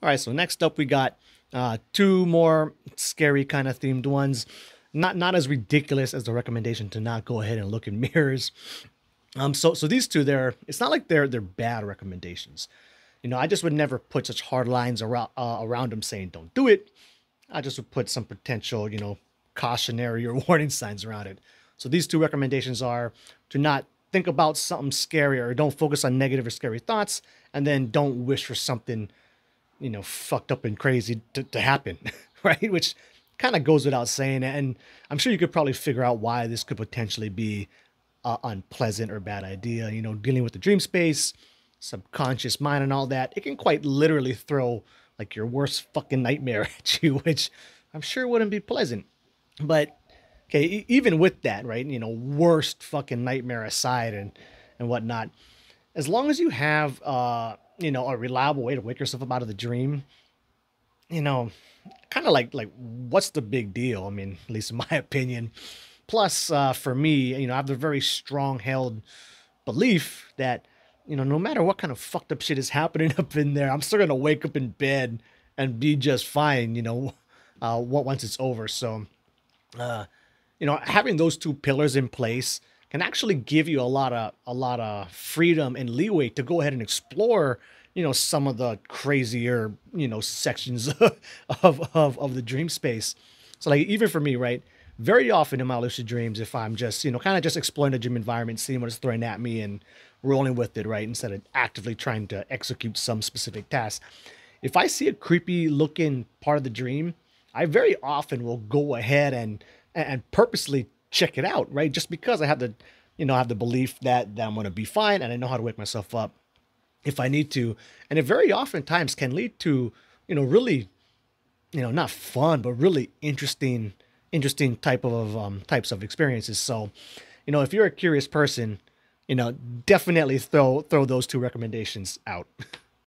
All right, so next up we got two more scary kind of themed ones. Not as ridiculous as the recommendation to not go ahead and look in mirrors. So these two, it's not like they're bad recommendations. You know, I just would never put such hard lines around them saying don't do it. I just would put some potential, cautionary or warning signs around it. So these two recommendations are: do not think about something scary, or don't focus on negative or scary thoughts, and then don't wish for something, fucked up and crazy to happen, right? Which kind of goes without saying. And I'm sure you could probably figure out why this could potentially be unpleasant or bad idea. You know, dealing with the dream space, subconscious mind, and all that. It can quite literally throw like your worst fucking nightmare at you, which I'm sure wouldn't be pleasant. But okay, even with that, right? You know, worst fucking nightmare aside and whatnot, as long as you have a reliable way to wake yourself up out of the dream, you know, kind of like what's the big deal? I mean, at least in my opinion. Plus, for me, I have a very strong held belief that, no matter what kind of fucked up shit is happening up in there, I'm still gonna wake up in bed and be just fine, once it's over. So, uh, having those two pillars in place can actually give you a lot of freedom and leeway to go ahead and explore, some of the crazier, sections of the dream space. So like even for me, right? Very often in my lucid dreams, if I'm just, kind of just exploring the dream environment, seeing what it's throwing at me and rolling with it, right? Instead of actively trying to execute some specific task. If I see a creepy looking part of the dream, I very often will go ahead and purposely check it out, right? Just because I have the belief that I'm going to be fine and I know how to wake myself up if I need to. And it very often times can lead to, really, not fun, but really interesting types of experiences. So, if you're a curious person, definitely throw those two recommendations out.